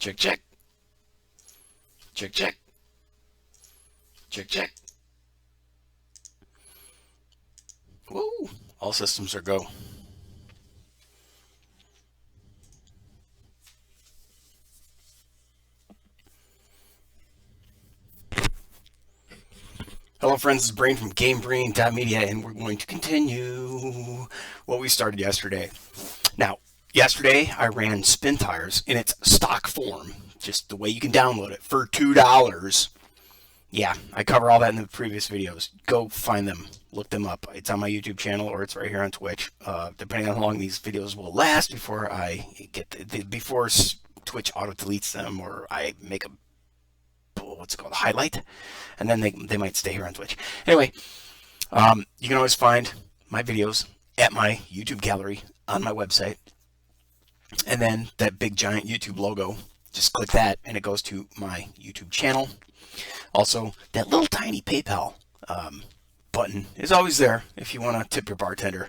Check, check. Check, check. Check, check. Woo! All systems are go. Hello friends, this is Brain from GameBrain.media, and we're going to continue what we started yesterday. Now, yesterday I ran Spintires in its stock form, just the way you can download it, for $2. Yeah, I cover all that in the previous videos. Go find them, look them up. It's on my YouTube channel or it's right here on Twitch. Depending on how long these videos will last before I get before Twitch auto deletes them or I make a what's it called, a highlight, and then they might stay here on Twitch. Anyway, you can always find my videos at my YouTube gallery on my website, and then that big giant YouTube logo, just click that and it goes to my YouTube channel. Also, that little tiny PayPal button is always there if you want to tip your bartender.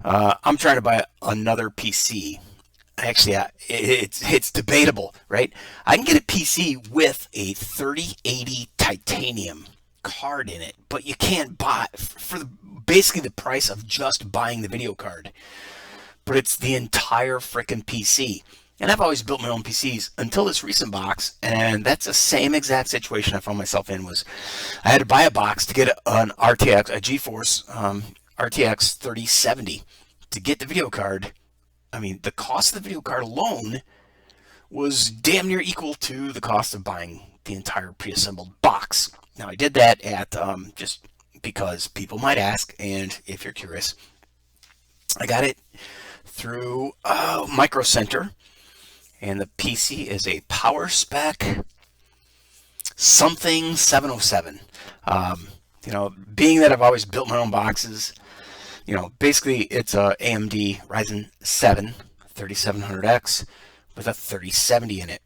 I'm trying to buy another PC. Actually, it's debatable, right? I can get a PC with a 3080 titanium card in it, but you can't buy for basically the price of just buying the video card. But it's the entire frickin' PC. And I've always built my own PCs until this recent box, and that's the same exact situation I found myself in. Was I had to buy a box to get an RTX, a GeForce RTX 3070 to get the video card. I mean, the cost of the video card alone was damn near equal to the cost of buying the entire pre-assembled box. Now, I did that at just because people might ask, and if you're curious, I got it through Micro Center, and the PC is a Power Spec something 707. You know, being that I've always built my own boxes, you know, basically it's a AMD Ryzen 7 3700X with a 3070 in it.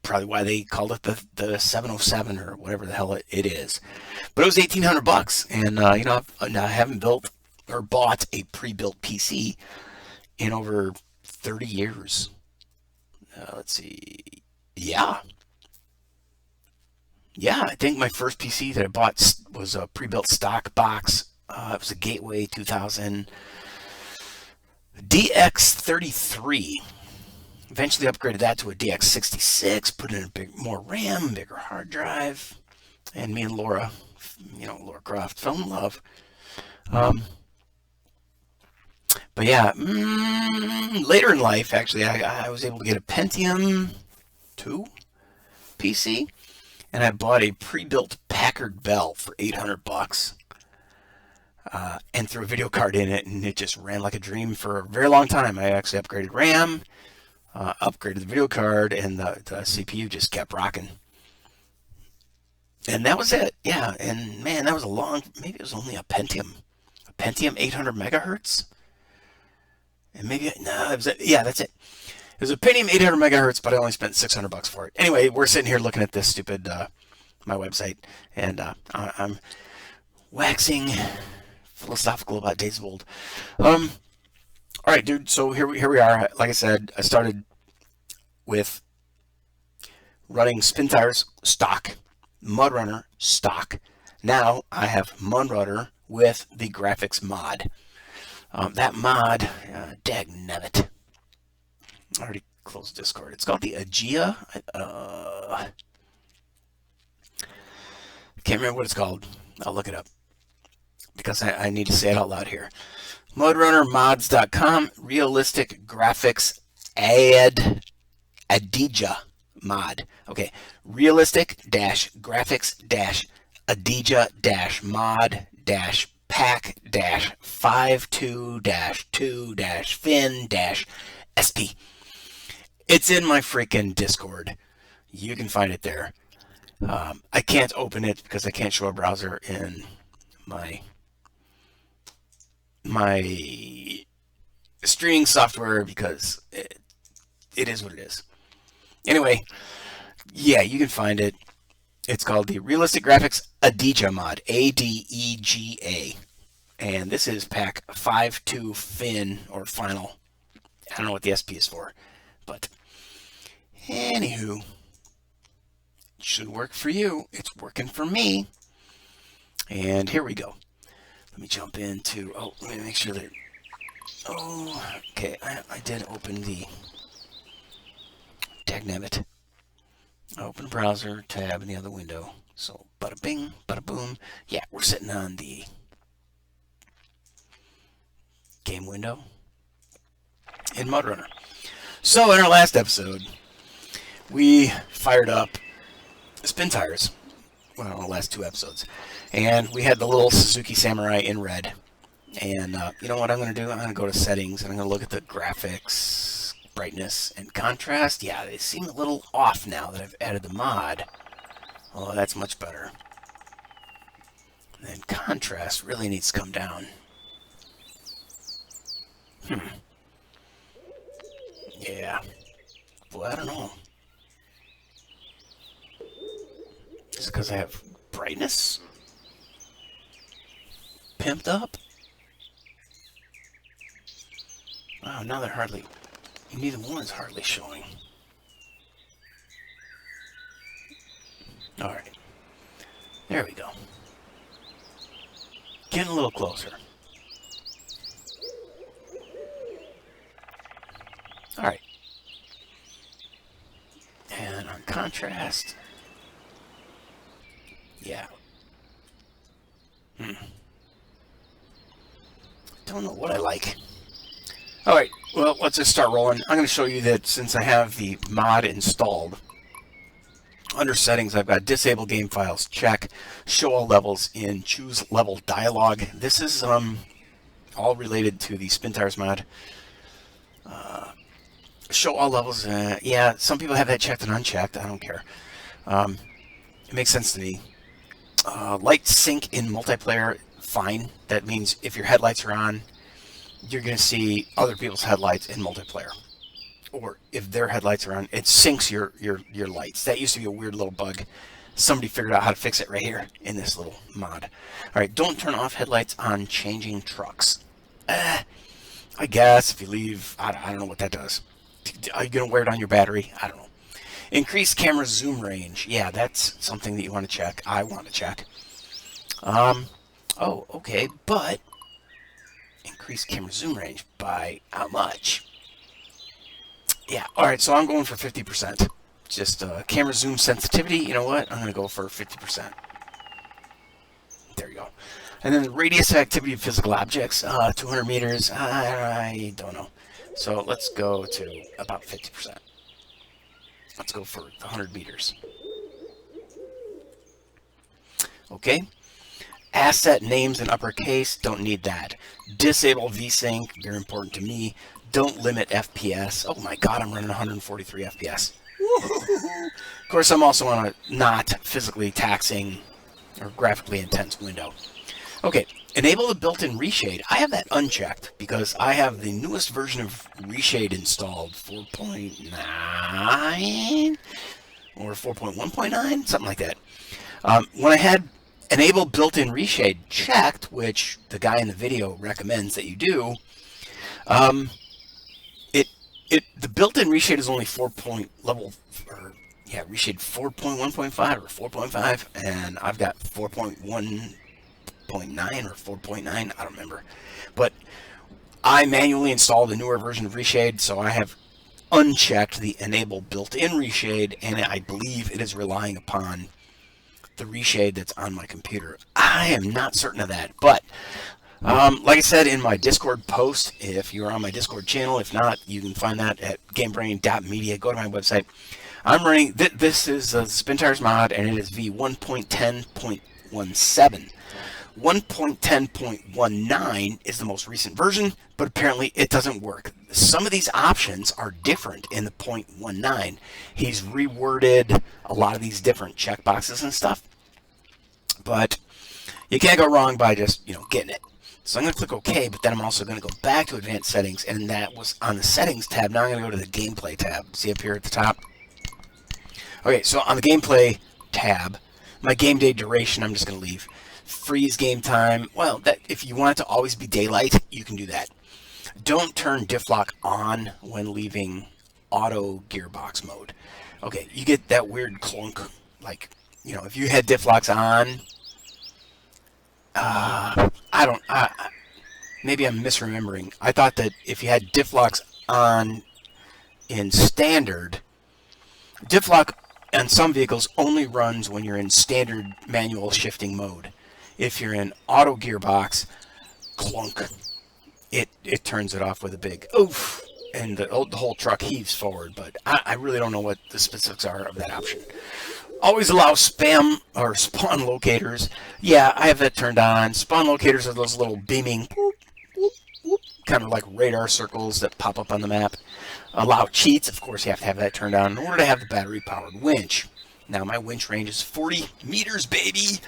Probably why they called it the 707 or whatever the hell it is. But it was $1,800, and you know, I haven't built or bought a pre-built PC in over 30 years. Let's see. Yeah, I think my first PC that I bought was a pre-built stock box. It was a Gateway 2000 DX33. Eventually upgraded that to a DX66, put in more RAM, bigger hard drive, and me and Laura, you know, Laura Croft, fell in love. But yeah, later in life, actually, I was able to get a Pentium 2 PC, and I bought a pre-built Packard Bell for $800. And threw a video card in it, and it just ran like a dream for a very long time. I actually upgraded RAM, upgraded the video card, and the CPU just kept rocking. And that was it. Yeah, and man, that was a long, maybe it was only a Pentium 800 megahertz. And maybe, no, it was yeah, that's it. It was a Pentium 800 megahertz, but I only spent $600 for it. Anyway, we're sitting here looking at this stupid, my website, and I'm waxing philosophical about Days of Old. All right, dude. So here we are. Like I said, I started with running Spintires stock, Mudrunner stock. Now I have Mudrunner with the graphics mod. That mod, dagnabbit. I already closed Discord. It's called the Adega. Can't remember what it's called. I'll look it up, because I need to say it out loud here. Mudrunnermods.com, realistic graphics Adega mod. Okay, realistic graphics Adega mod pack 52 2 fin SP. It's in my freaking Discord. You can find it there. I can't open it because I can't show a browser in my streaming software, because it is what it is. Anyway, yeah, you can find it. It's called the Realistic Graphics Adega mod, Adega, and this is pack 52 fin or final. I don't know what the SP is for, but Anywho, it should work for you. It's working for me. And here we go. Let me jump into, let me make sure that, okay, I did open the, dagnabbit. I opened browser tab in the other window. So, bada bing, bada boom. Yeah, we're sitting on the game window in Mudrunner. So, in our last episode, we fired up Spintires. Well, the last 2 episodes. And we had the little Suzuki Samurai in red. And you know what I'm going to do? I'm going to go to settings and I'm going to look at the graphics, brightness, and contrast. Yeah, they seem a little off now that I've added the mod. Oh, that's much better. And then contrast really needs to come down. Yeah. Well, I don't know. Is it because I have brightness pimped up? Wow, now they're hardly, neither one is hardly showing. Alright. There we go. Getting a little closer. Alright. And on contrast. Yeah. Don't know what I like. Alright, well, let's just start rolling. I'm going to show you that since I have the mod installed, under settings I've got disable game files, check, show all levels in choose level dialog. This is all related to the Spintires mod. Show all levels, yeah, some people have that checked and unchecked. I don't care. It makes sense to me. Light sync in multiplayer, fine. That means if your headlights are on, you're going to see other people's headlights in multiplayer. Or if their headlights are on, it syncs your lights. That used to be a weird little bug. Somebody figured out how to fix it right here in this little mod. Alright, don't turn off headlights on changing trucks. I guess if you leave, I don't know what that does. Are you going to wear it on your battery? I don't know. Increase camera zoom range. Yeah, that's something that you want to check. I want to check. Oh, okay, but increase camera zoom range by how much? Yeah, alright, so I'm going for 50%. Just camera zoom sensitivity, you know what? I'm going to go for 50%. There you go. And then the radius of activity of physical objects, 200 meters, I don't know. So let's go to about 50%. Let's go for 100 meters. Okay. Asset names in uppercase, don't need that. Disable VSync, very important to me. Don't limit FPS. Oh my god, I'm running 143 FPS. Woo-hoo-hoo-hoo. Of course, I'm also on a not physically taxing or graphically intense window. Okay, enable the built-in reshade. I have that unchecked because I have the newest version of reshade installed, 4.9 or 4.1.9, something like that. When I had enable built-in reshade checked, which the guy in the video recommends that you do, the built-in reshade is only reshade 4.1.5 or 4.5, and I've got 4.1.9 or 4.9, I don't remember. But I manually installed a newer version of reshade, so I have unchecked the enable built-in reshade, and I believe it is relying upon the reshade that's on my computer. I am not certain of that, but like I said in my Discord post, if you're on my Discord channel, if not, you can find that at GameBrain.media. Go to my website. I'm running, this is a Spintires mod, and it is v1.10.17. 1.10.19 is the most recent version, but apparently it doesn't work. Some of these options are different in the 0.19. He's reworded a lot of these different checkboxes and stuff, but you can't go wrong by just, getting it. So I'm going to click OK, but then I'm also going to go back to Advanced Settings, and that was on the Settings tab. Now I'm going to go to the Gameplay tab. See up here at the top? Okay, so on the Gameplay tab, my game day duration, I'm just going to leave. Freeze game time, well, that if you want it to always be daylight, you can do that. Don't turn diff lock on when leaving auto gearbox mode. Okay, you get that weird clunk, like, if you had diff locks on, maybe I'm misremembering. I thought that if you had diff locks on in standard, diff lock on some vehicles only runs when you're in standard manual shifting mode. If you're in auto gearbox, clunk, it turns it off with a big oof, and the whole truck heaves forward. But I really don't know what the specifics are of that option. Always allow spam or spawn locators. Yeah, I have that turned on. Spawn locators are those little beaming, kind of like radar circles that pop up on the map. Allow cheats. Of course, you have to have that turned on in order to have the battery-powered winch. Now, my winch range is 40 meters, baby.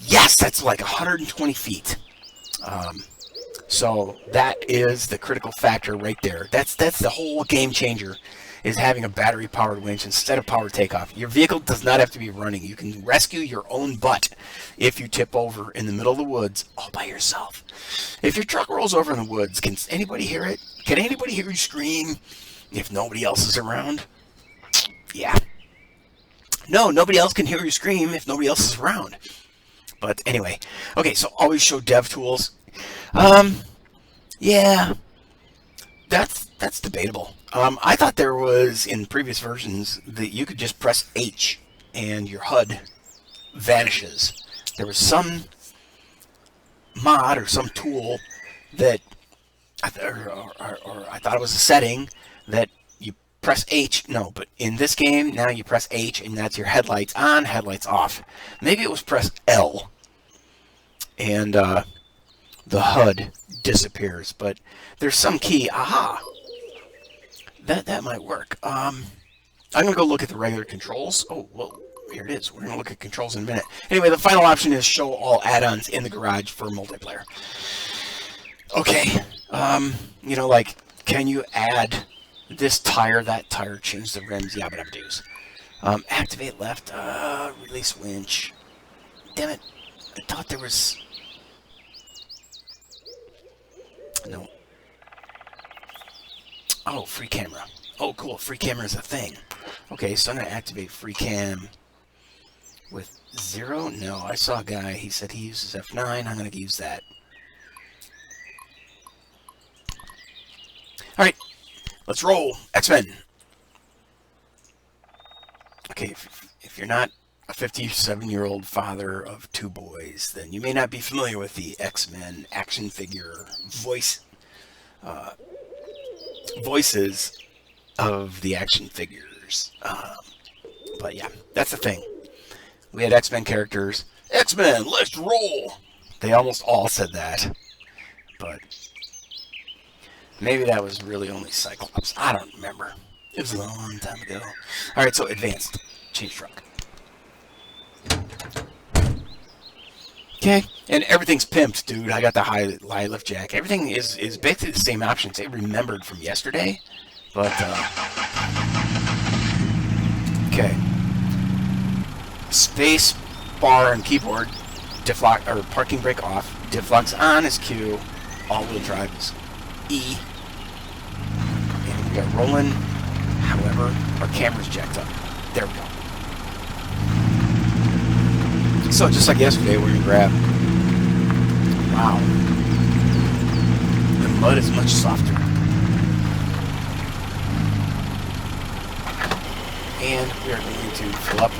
Yes, that's like 120 feet. So that is the critical factor right there. That's the whole game changer, is having a battery-powered winch instead of power takeoff. Your vehicle does not have to be running. You can rescue your own butt if you tip over in the middle of the woods all by yourself. If your truck rolls over in the woods, can anybody hear it? Can anybody hear you scream if nobody else is around? Yeah. No, nobody else can hear you scream if nobody else is around. But anyway, okay, so always show dev tools. Yeah, that's debatable. I thought there was, in previous versions, that you could just press H and your HUD vanishes. There was some mod or some tool that, I thought it was a setting that you press H. No, but in this game, now you press H and that's your headlights on, headlights off. Maybe it was press L and the HUD disappears, but there's some key. Aha! That might work. I'm going to go look at the regular controls. Oh, well, here it is. We're going to look at controls in a minute. Anyway, the final option is show all add-ons in the garage for multiplayer. Okay. Like, can you add this tire, that tire, change the rims, yabba dabba doos. Activate left, release winch. Damn it. I thought there was... No. Oh, free camera. Oh, cool. Free camera is a thing. Okay, so I'm going to activate free cam with 0. No, I saw a guy. He said he uses F9. I'm going to use that. All right, let's roll. X-Men. Okay, if you're not a 57-year-old father of 2 boys, then you may not be familiar with the X-Men action figure voices of the action figures. But yeah, that's the thing. We had X-Men characters. X-Men, let's roll! They almost all said that. But maybe that was really only Cyclops. I don't remember. It was a long time ago. Alright, so advanced. Change truck. Okay, and everything's pimped, dude. I got the high lift jack. Everything is basically the same options they remembered from yesterday, but okay. Space bar and keyboard, diff lock or parking brake off. Diff locks on is Q. All-wheel drive is E. And we got rolling. However, our camera's jacked up. There we go. So just like yesterday, we're gonna grab. Wow, the mud is much softer, and we are going to fill up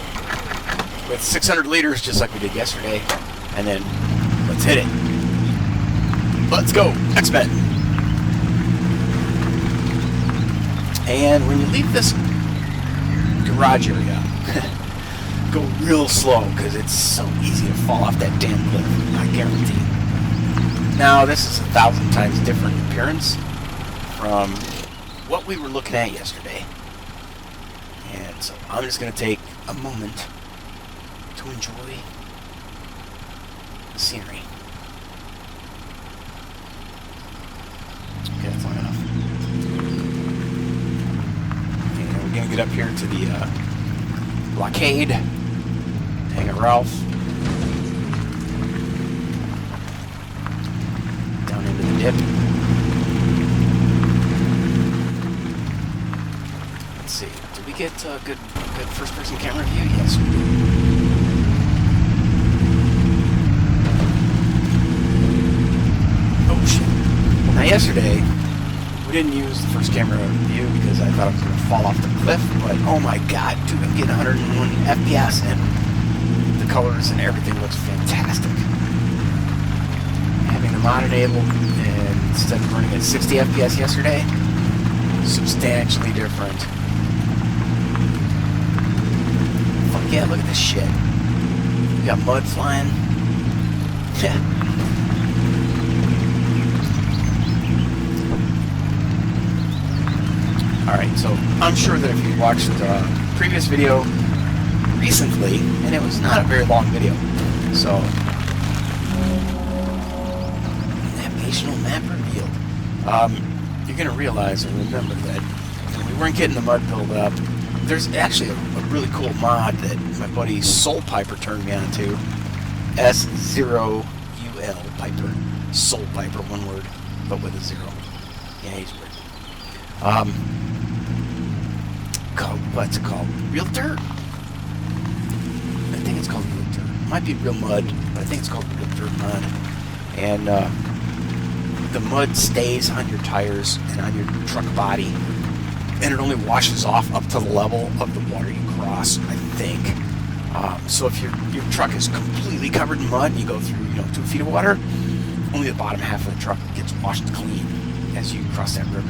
with 600 liters, just like we did yesterday, and then let's hit it. Let's go, X-Men. And when you leave this garage area, go real slow, because it's so easy to fall off that damn cliff, I guarantee. Now, this is 1,000 times different appearance from what we were looking at yesterday. And so I'm just going to take a moment to enjoy the scenery. Okay, that's long enough. And we're going to get up here to the blockade. Hang it, Ralph. Down into the dip. get a good first-person camera view? Yes, we do. Oh shit! Now yesterday we didn't use the first camera view because I thought I was going to fall off the cliff. But oh my god, dude, I'm getting 101 FPS and the colors and everything looks fantastic. Having the mod enabled and instead of running at 60 FPS yesterday, substantially different. Fuck yeah, look at this shit. We got mud flying. Alright, so I'm sure that if you watched the previous video recently, and it was not a very long video, so navigational map revealed. You're going to realize and remember that we weren't getting the mud build up. There's actually a really cool mod that my buddy Soul Piper turned me on to. S0UL Piper. Soul Piper, one word, but with a zero. Yeah, he's weird. What's it called? Real Dirt? I think it's called Real Dirt. Might be Real Mud, but I think it's called Real Dirt mod. And the mud stays on your tires and on your truck body, and it only washes off up to the level of the water you cross, I think. So if your truck is completely covered in mud and you go through 2 feet of water, only the bottom half of the truck gets washed clean as you cross that river.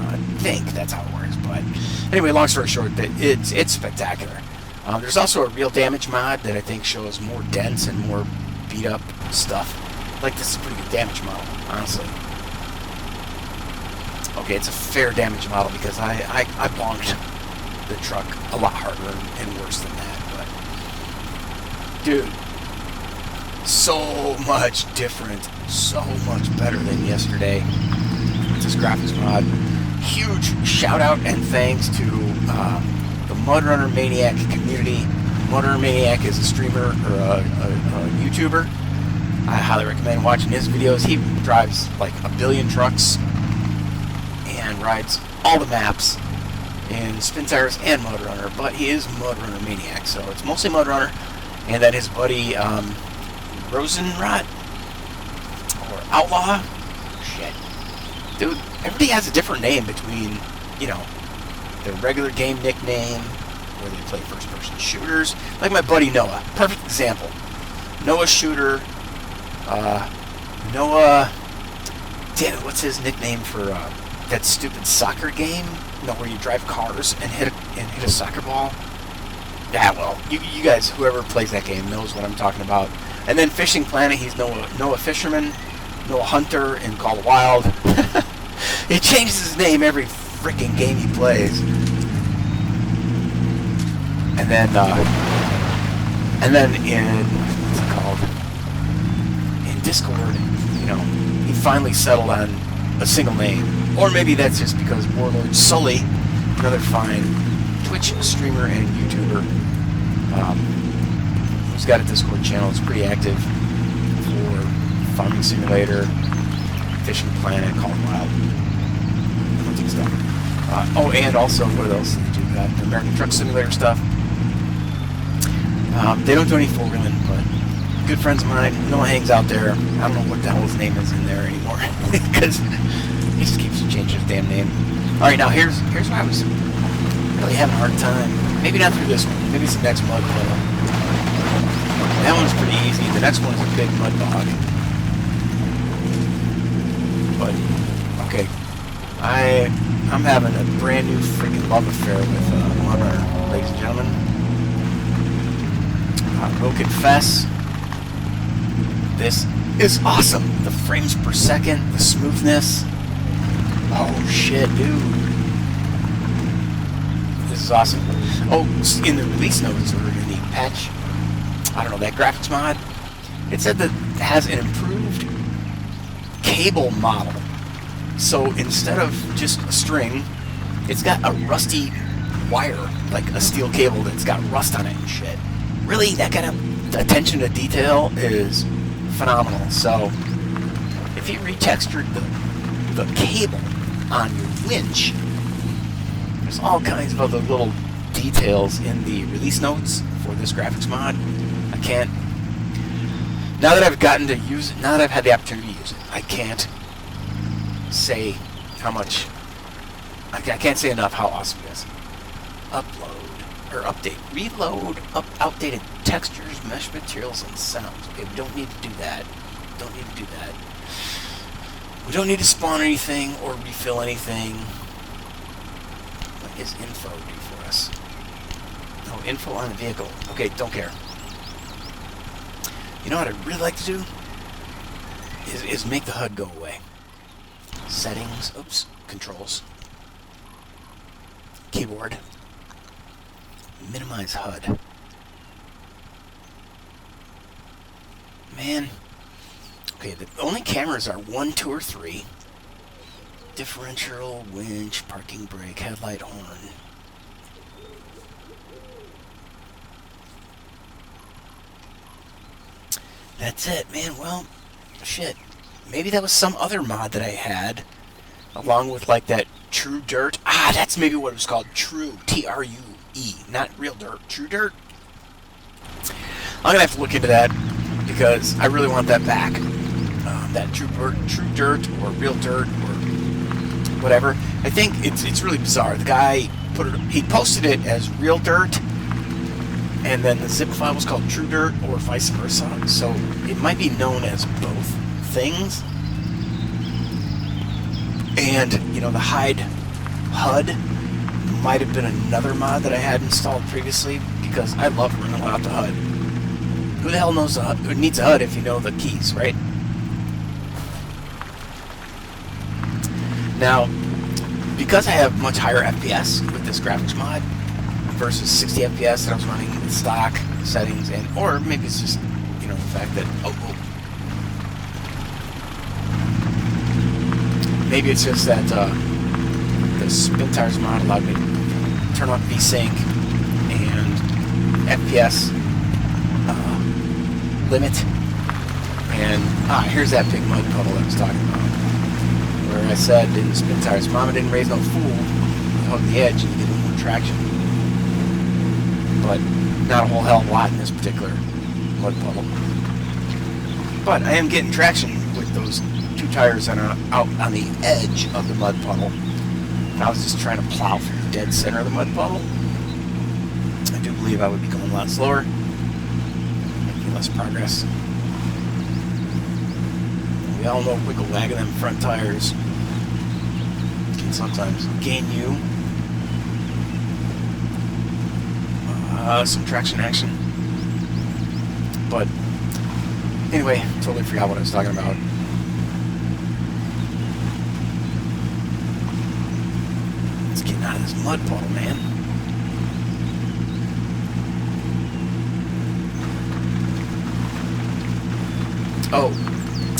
I think that's how it works. But anyway, long story short, it's spectacular. There's also a real damage mod that I think shows more dents and more beat up stuff. Like, this is a pretty good damage model, honestly. Okay, it's a fair damage model because I bonked the truck a lot harder and worse than that. But dude, so much different, so much better than yesterday with this graphics mod. Huge shout out and thanks to the Mudrunner Maniac community. Mudrunner Maniac is a streamer or a YouTuber. I highly recommend watching his videos. He drives like 1 billion trucks and rides all the maps in Spintires and Mudrunner, but he is Mudrunner Maniac, so it's mostly Mudrunner. And then his buddy Rosenrot or Outlaw. Shit, dude, everybody has a different name between their regular game nickname, where they play first-person shooters. Like my buddy Noah, perfect example. Noah Shooter. Noah, damn it, what's his nickname for that stupid soccer game? Where you drive cars and hit a soccer ball. Yeah, well, you guys, whoever plays that game knows what I'm talking about. And then Fishing Planet, he's Noah Fisherman, Noah Hunter in Call of the Wild. He changes his name every freaking game he plays. And then in what's it called? Discord, he finally settled on a single name. Or maybe that's just because Warlord Sully, another fine Twitch streamer and YouTuber, who's got a Discord channel, it's pretty active for Farming Simulator, Fishing Planet, Call of Wild, hunting stuff. And also, what else did they do? The American Truck Simulator stuff. They don't do any four-wheeling, but good friends of mine. Noah hangs out there. I don't know what the hell his name is in there anymore because he just keeps changing his damn name. All right, now here's where I was really having a hard time. Maybe not through this one. Maybe it's the next mud puddle. That one's pretty easy. The next one's a big mud bog. But okay, I'm having a brand new freaking love affair with Mudrunner, ladies and gentlemen. I will confess. This is awesome. The frames per second, the smoothness. Oh shit, dude. This is awesome. Oh, in the release notes or in the patch, I don't know, that graphics mod, it said that it has an improved cable model. So instead of just a string, it's got a rusty wire, like a steel cable that's got rust on it and shit. Really, that kind of attention to detail is phenomenal. So if you retextured the cable on your winch, there's all kinds of other little details in the release notes for this graphics mod. I can't, now that I've gotten to use it, now that I've had the opportunity to use it, I can't say how much, I can't say enough how awesome it is. Upload, or update, reload, outdated textures, mesh materials, and sounds. Okay, we don't need to do that. Don't need to do that. We don't need to spawn anything or refill anything. What does info do for us? Oh, info on the vehicle. Okay, don't care. You know what I'd really like to do? Is make the HUD go away. Settings, oops, controls. Keyboard. Minimize HUD. Man. Okay, the only cameras are 1, 2, or 3. Differential, winch, parking brake, headlight, horn. That's it, man. Well, shit. Maybe that was some other mod that I had, along with like that True Dirt. Ah, that's maybe what it was called. True, T-R-U-E, not Real Dirt. True Dirt. I'm gonna have to look into that because I really want that back. That True Dirt or Real Dirt or whatever. I think it's really bizarre. The guy he posted it as Real Dirt, and then the zip file was called True Dirt, or vice versa. So it might be known as both things. And you know, the hide HUD might have been another mod that I had installed previously because I love running out the HUD. Who the hell knows who needs a HUD if you know the keys, right? Now, because I have much higher FPS with this graphics mod versus 60 FPS that I was running with stock settings, and or maybe it's just, you know, the fact that maybe it's just that the Spintires mod allowed me to turn on VSync and FPS limit, and here's that big mud puddle I was talking about. Where I said in Spintires, Mama didn't raise no fool, hug the edge and you get a little more traction. But not a whole hell of a lot in this particular mud puddle. But I am getting traction with those two tires that are out on the edge of the mud puddle. If I was just trying to plow through the dead center of the mud puddle, I do believe I would be going a lot slower, making less progress. We all know wiggle wagging them front tires can sometimes gain you some traction action. But anyway, totally forgot what I was talking about. Let's get out of this mud puddle, man. Oh,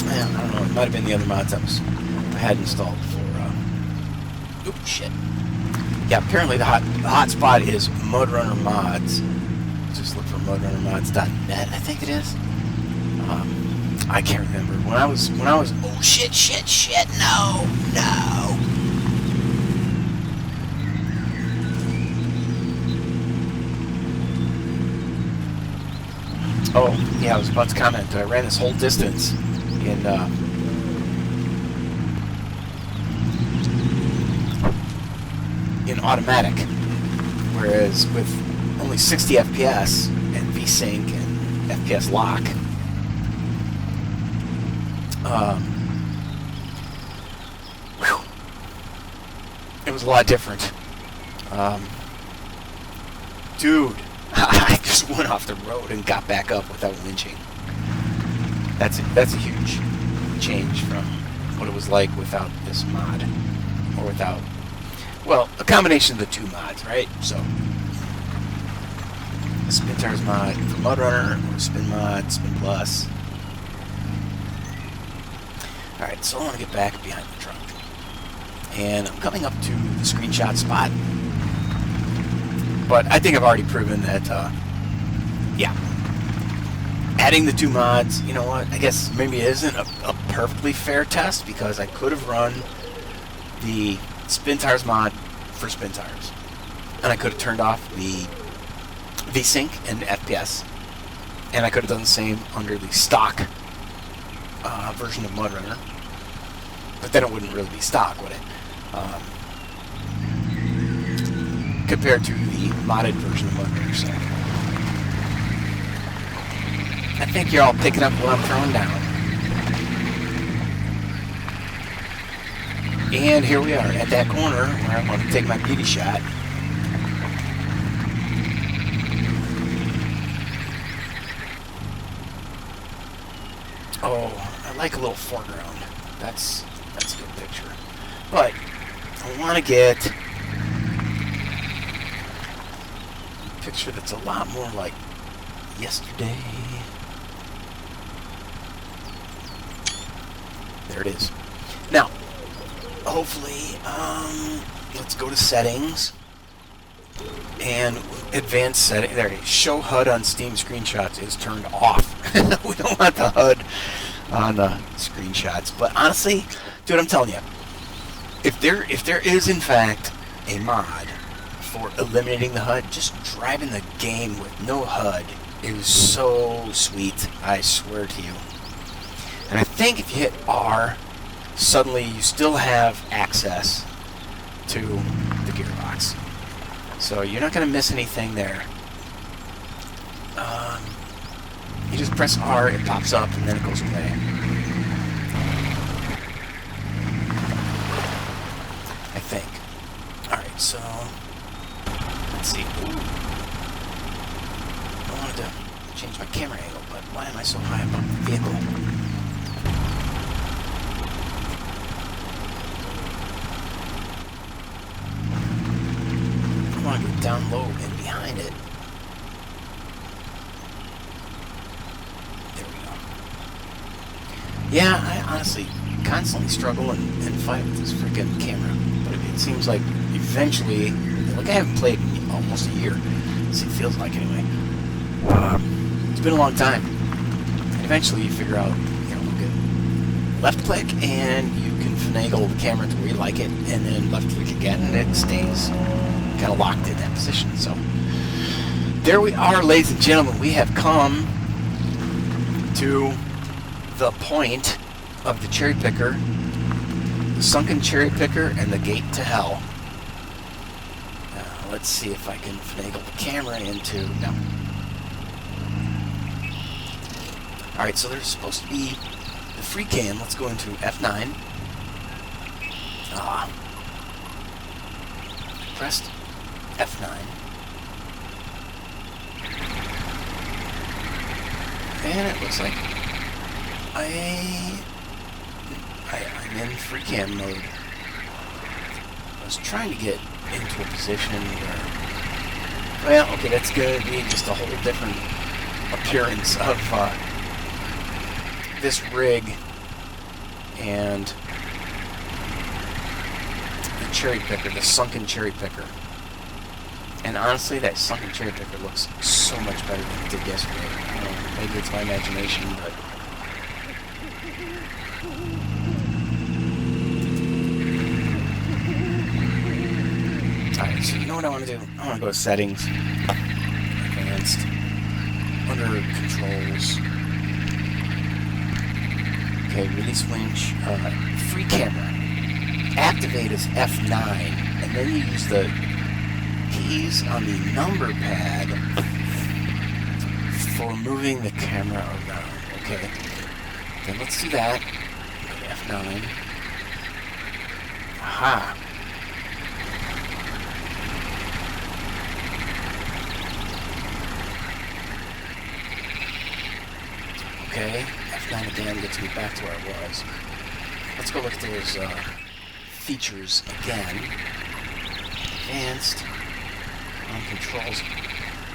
man, I don't know. It might have been the other mods I had installed for. Oops, shit. Yeah, apparently the hot spot is Mudrunner mods. Just look for mudrunnermods.net. I think it is. I can't remember when I was. Oh shit! No. Oh yeah, I was about to comment that I ran this whole distance in automatic, whereas with only 60 FPS and VSync and FPS lock, it was a lot different. Dude, I just went off the road and got back up without winching. That's a huge change from what it was like without this mod, or without, well, a combination of the two mods, right? So, the Spintires mod for Mudrunner, or Spin Mod, Spin Plus. Alright, so I want to get back behind the truck. And I'm coming up to the screenshot spot. But I think I've already proven that, yeah. Adding the two mods, you know what, I guess maybe it isn't a perfectly fair test, because I could have run the Spintires mod for Spintires. and I could have turned off the VSync and FPS, and I could have done the same under the stock version of Mudrunner, but then it wouldn't really be stock, would it? Compared to the modded version of Mudrunner. So I think you're all picking up what I'm throwing down. And here we are at that corner where I'm going to take my beauty shot. Oh, I like a little foreground. That's a good picture. But I want to get a picture that's a lot more like yesterday. There it is. Now, hopefully, let's go to settings and advanced setting. There it is. Show HUD on Steam screenshots is turned off. We don't want the HUD on the screenshots. But honestly, dude, I'm telling you, if there is in fact a mod for eliminating the HUD, just driving the game with no HUD is so sweet. I swear to you. And I think if you hit R, suddenly you still have access to the gearbox. So you're not going to miss anything there. You just press R, it pops up, and then it goes away. I think. Alright, so let's see. Ooh. I wanted to change my camera angle, but why am I so high above the vehicle? I want to get down low and behind it. There we go. Yeah, I honestly constantly struggle and fight with this freaking camera. But it seems like eventually, like I haven't played in almost a year. It feels like anyway. It's been a long time. And eventually you figure out, you know, good left click and you can finagle the camera to where you like it, and then left click again and it stays kind of locked in that position. So there we are, ladies and gentlemen. We have come to the point of the cherry picker, the sunken cherry picker, and the gate to hell. Let's see if I can finagle the camera into... No. Alright, so there's supposed to be the free cam. Let's go into F9. Pressed F9. And it looks like I'm in free cam mode. I was trying to get into a position where, well, okay, that's going to be just a whole different appearance of this rig and the cherry picker, the sunken cherry picker. And honestly, that sunken cherry picker looks so much better than it did yesterday. I don't know, maybe it's my imagination, but... Alright, so you know what I want to do? I want to go to settings, advanced, under controls. Okay, release winch, free camera. Activate as F9, and then you use the keys on the number pad for moving the camera around. Okay, then let's do that. F9. Aha. Okay, F9 again gets me back to where I was. Let's go look at those features again. Advanced. On controls.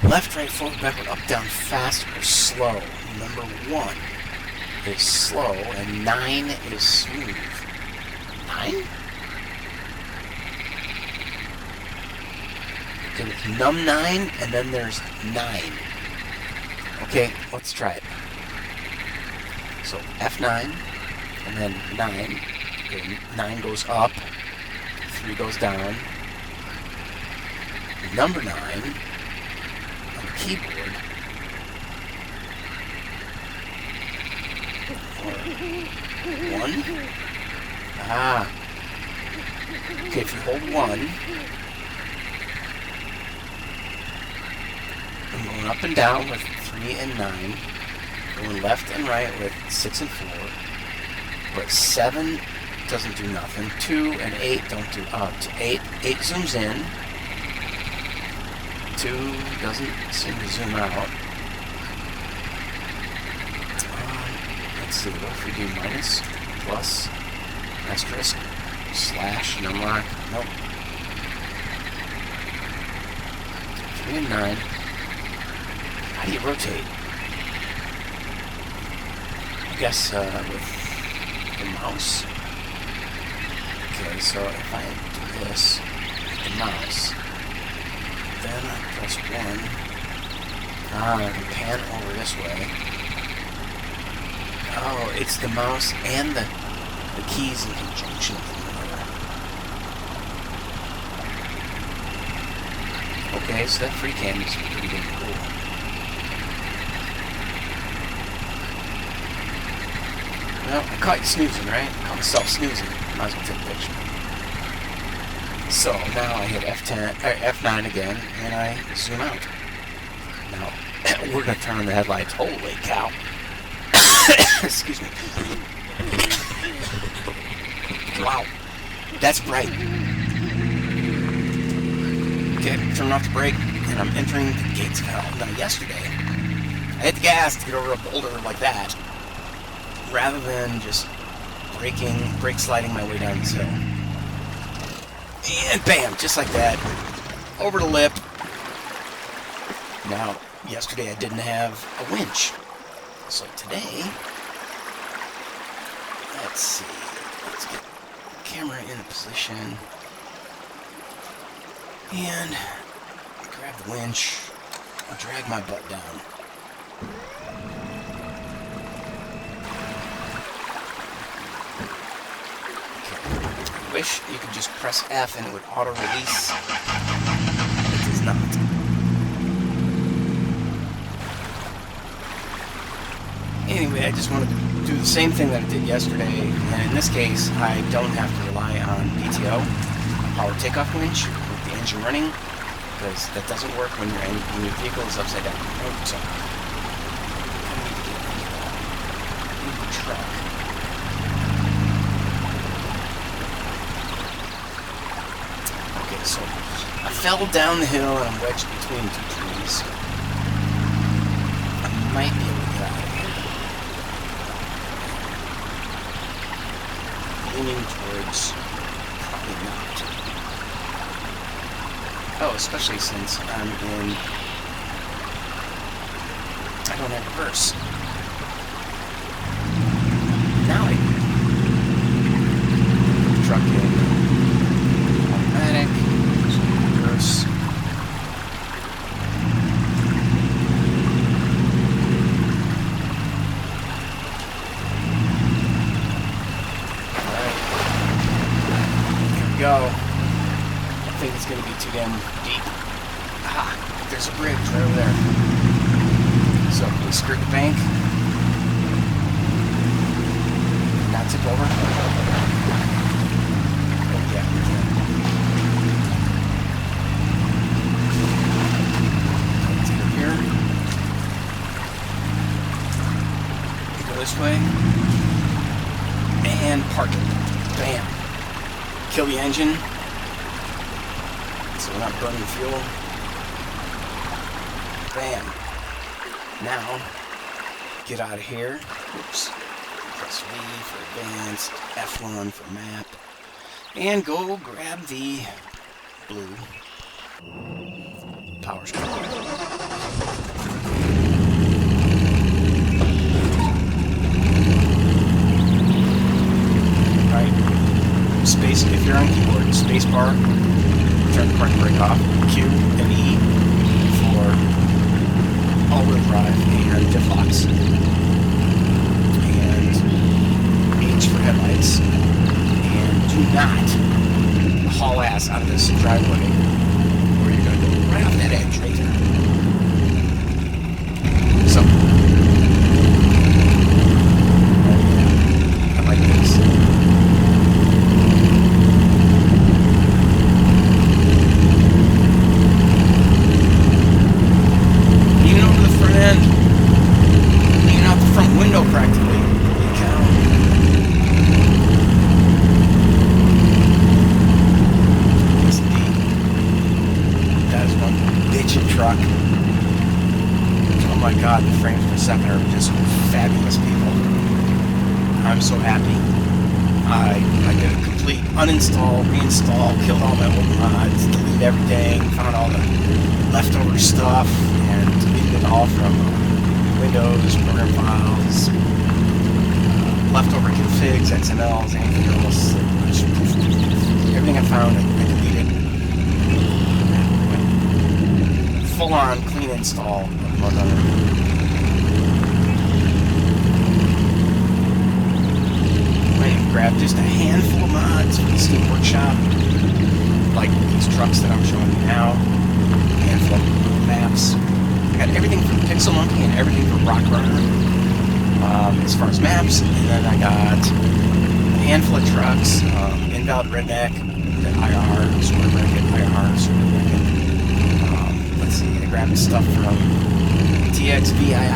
Left, right, forward, backward, up, down, fast, or slow. Number 1 is slow, and 9 is smooth. 9? Okay, there's num9, and then there's 9. Okay, let's try it. So F9, and then 9. Okay, 9 goes up, 3 goes down, number 9 on the keyboard. Or 1. Ah. Okay, if you hold 1, I'm going up and down with 3 and 9, going left and right with 6 and 4, but 7 doesn't do nothing. 2 and 8 don't do, 8 zooms in, 2 doesn't seem to zoom out. Let's see, what if we do minus, plus, asterisk, slash, numlock? Nope. 3 and 9. How do you rotate? I guess with the mouse. Okay, so if I do this with the mouse, then I press 1. I can pan over this way. Oh, it's the mouse and the keys in conjunction with one another. Okay, so that free cam is pretty damn cool. Well, I caught you snoozing, right? I caught myself snoozing. Might as well take a picture. So now I hit F9 again, and I zoom out. Now, we're going to turn on the headlights. Holy cow. Excuse me. Wow. That's bright. Okay, turn off the brake, and I'm entering the gates of hell. Now, yesterday, I hit the gas to get over a boulder like that, rather than just brake sliding my way down this hill. And bam, just like that, over the lip. Now, yesterday I didn't have a winch. So today, let's see, let's get the camera in a position, and grab the winch, and drag my butt down. Okay. I wish you could just press F and it would auto-release. It does not. Anyway, I just wanted to do the same thing that I did yesterday, and in this case, I don't have to rely on PTO, power takeoff winch, with the engine running, because that doesn't work when your vehicle is upside down. Oh, so, I need to get in the truck. Okay, so I fell down the hill and I'm wedged between 2 trees. I might be able to get out of here. Leaning towards probably not. Oh, especially since I'm in. I don't have reverse. Now I put the truck in automatic, reverse. Go. I think it's going to be too damn deep. Ah, there's a bridge right over there. So we skirt the bank. Not tip over. Oh yeah, we can. Let's go here. Go this way. And park it. Bam. Kill the engine, so we're not burning fuel. Bam. Now, get out of here. Oops. Press V for advanced, F1 for map, and go grab the blue power strip. Space, if you're on keyboard, space bar, turn the park brake off, Q and E for all-wheel drive and diff locks, and H for headlights, and do not haul ass out of this driveway where you're going to go that edge right there. So, I like this. Even over the front end, leaning out the front window practically. You count. Yes, indeed. That is one bitchin' truck. Oh my god, the frames per second are just fabulous, people. I'm so happy. I did a complete uninstall, reinstall, killed all my old mods, deleted everything, found all the leftover stuff, and deleted it all from Windows, program files, leftover configs, XMLs, anything else. Everything I found, I deleted. Full-on clean install of Mudrunner. Grab just a handful of mods from the Steam Workshop, like these trucks that I'm showing you now, a handful of maps. I got everything from Pixel Monkey and everything from Blackwater as far as maps, and then I got a handful of trucks, Invalid Redneck, the IR, Super Bracket, IR, Super Bracket. Let's see, I grabbed stuff from TXVI. I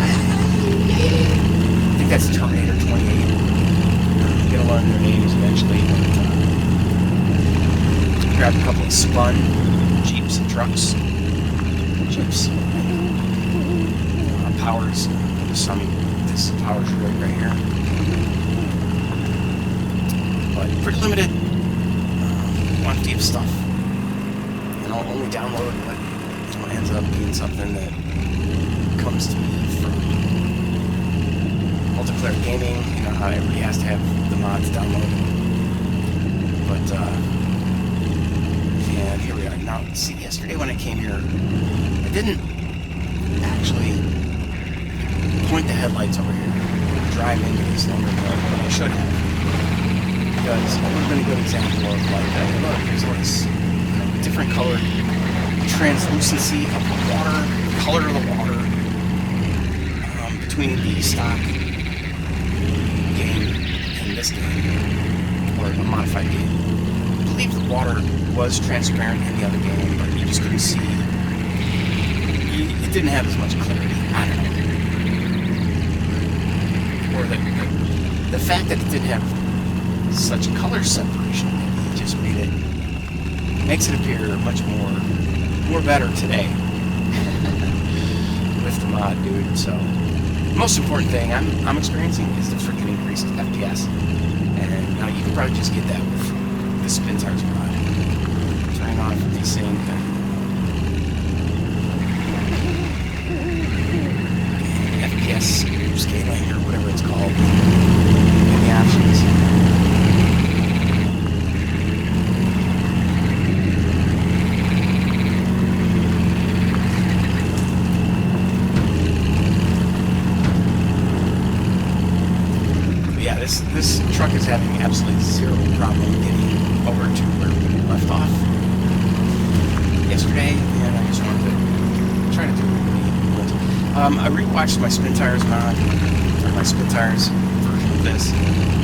think that's Terminator 28. Gonna learn their names eventually, but grabbed a couple of spun Jeeps and trucks. Jeeps. Powers. This Powers right here. But pretty limited quantity of stuff. And I'll only download what ends up being something that comes to me from multiplayer gaming. You know how everybody has to have the mods downloaded. But, and here we are. Now, see, yesterday when I came here, I didn't actually point the headlights over here, drive into this longer than I should have. Because it would have been a good example of, like, look, here's all this different color, translucency of the water, color of the water, between the stock game and this game, or a modified game. I believe the water was transparent in the other game, but you just couldn't see. It didn't have as much clarity. I don't know. Or the fact that it didn't have such color separation, it just makes it appear much more better today with the mod, dude. So. The most important thing I'm experiencing is the freaking increased FPS. And now you can probably just get that with the Spintires mod. Turning on desync and FPS scaling or whatever it's called in the options. This truck is having absolutely zero problem getting over to where we left off yesterday, and I just wanted to try to do it. I rewatched my Spintires mod, or my Spintires version of this,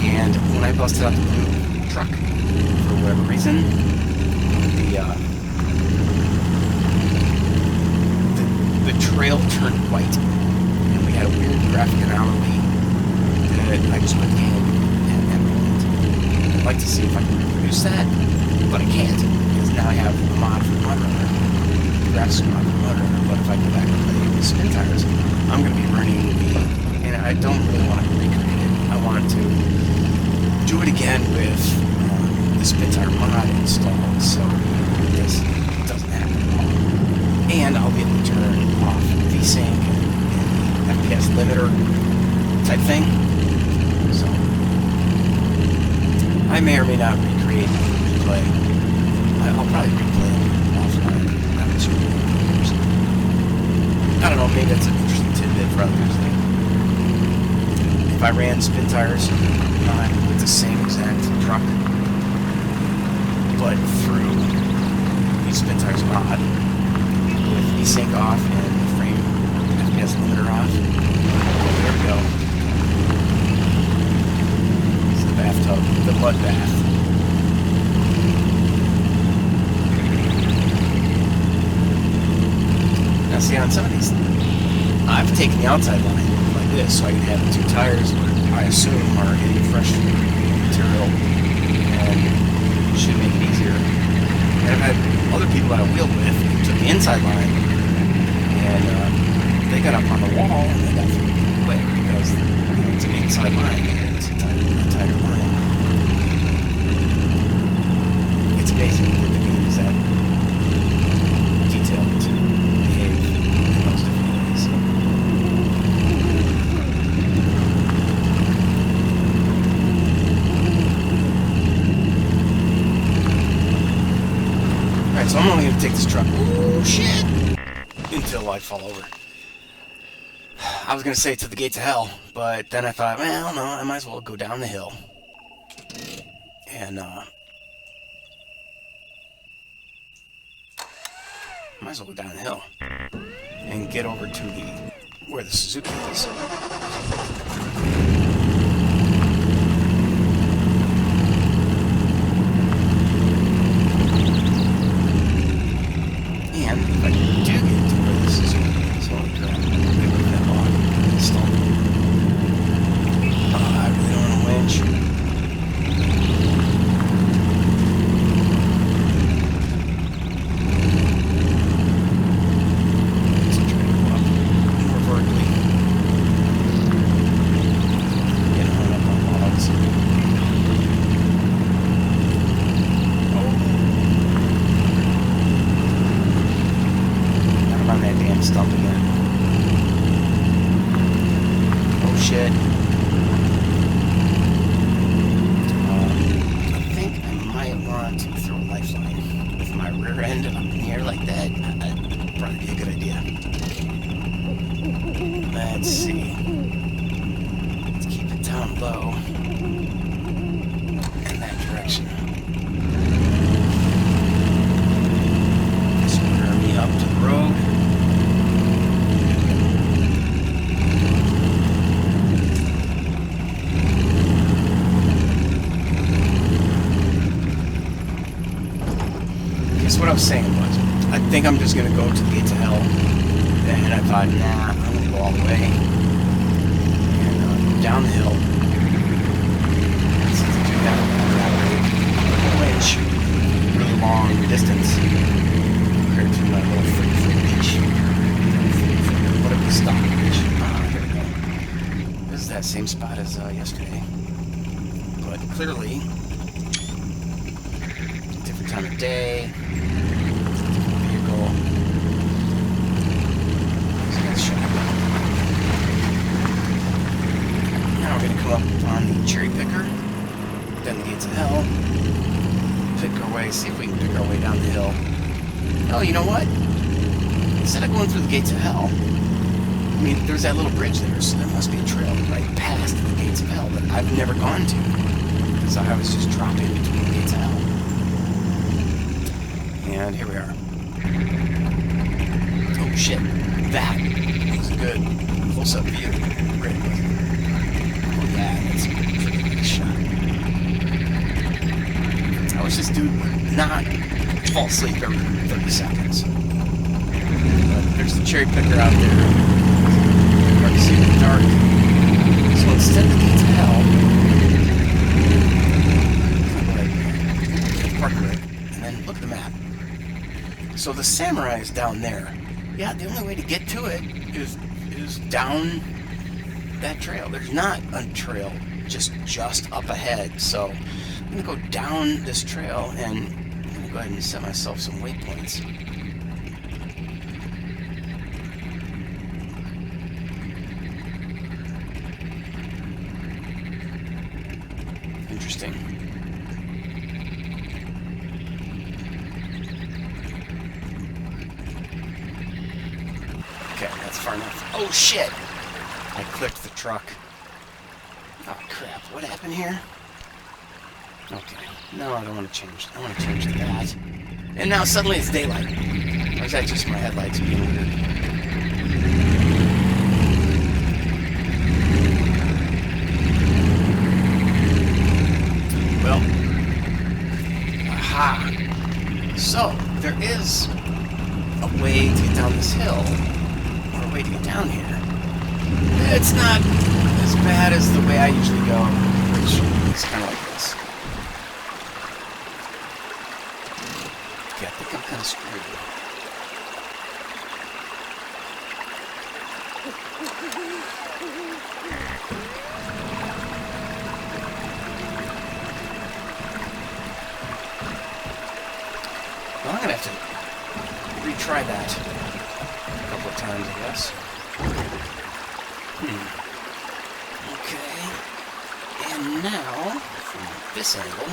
and when I busted out the blue truck, for whatever reason, the trail turned white, and we had a weird graphic anomaly that I just went in and I'd like to see if I can reproduce that, but I can't, because now I have a mod for Mudrunner, the graphics mod for Mudrunner. But if I go back and play the Spintires, I'm going to be running and I don't really want to recreate it. I want to do it again with the Spintire mod installed, so this doesn't happen at all. And I'll be able to turn off VSync and FPS limiter type thing. So I may or may not recreate replay. I'll probably replay it offline. I don't know, maybe that's an interesting tidbit for others. If I ran Spintires with the same exact truck, but through the Spintires mod, with desync off and the frame FPS limiter off. There we go. It's the bathtub, the mud bath. Now see, on some of these, I've taken the outside line like this, so I can have the 2 tires, I assume, are hitting fresh material, and it should make it easier. And I've had other people that I wheeled with who took the inside line, and they got up on the wall, and they got through quick, because it's an inside line, and it's a tighter line. It's amazing that the game is that detailed to behave in those different ways. Alright, so I'm only going to take this truck. Oh, shit! Until I fall over. I was going to say to the gates of hell, but then I thought, well, no, I might as well go down the hill. And, might as well go down the hill and get over to where the Suzuki is. And if I do get to where the Suzuki is, holy crap, I'm going to get that log installed. I really don't want to winch. Stump again. Oh shit. I think I might want to throw a lifeline with my rear end up in the air like that. That'd probably be a good idea. Let's see. Let's keep it down low in that direction. Spur me up to the road. What I was saying was, I think I'm just going to go to the gates of hell, and I thought, nah, I'm going to go all the way, and go down the hill, since I do that, I'm going to shoot really long distance, compared to my little free beach, whatever the stock beach. Here we go. This is that same spot as yesterday, but clearly, different time of day. Now we're going to come up on the cherry picker, then the gates of hell, pick our way, see if we can pick our way down the hill. Oh, you know what? Instead of going through the gates of hell, I mean, there's that little bridge there, so there must be a trail right past the gates of hell that I've never gone to, because I was just dropping between the gates of hell. And here we are. Oh shit, that was a good close-up view. Great. Oh yeah, that's a pretty good shot. I wish this dude would not fall asleep every 30 seconds. But there's the cherry picker out there. Hard to see in the dark. So instead of the gates of hell, park right, and then look at the map. So the samurai is down there. Yeah, the only way to get to it is down that trail. There's not a trail just up ahead. So I'm gonna go down this trail and I'm gonna go ahead and set myself some waypoints. Interesting. Okay, that's far enough. Oh shit! I clicked the truck. Oh crap, what happened here? Okay, no, I don't want to change. I want to change to that. And now suddenly it's daylight. Or is that just my headlights being weird? Well, aha. So, there is a way to get down this hill, or a way to get down here. It's not as bad as the way I usually go, which is kind of like this. Okay, I think I'm kind of screwed. Well, I'm going to have to retry that a couple of times, I guess. Okay. And now, from this angle,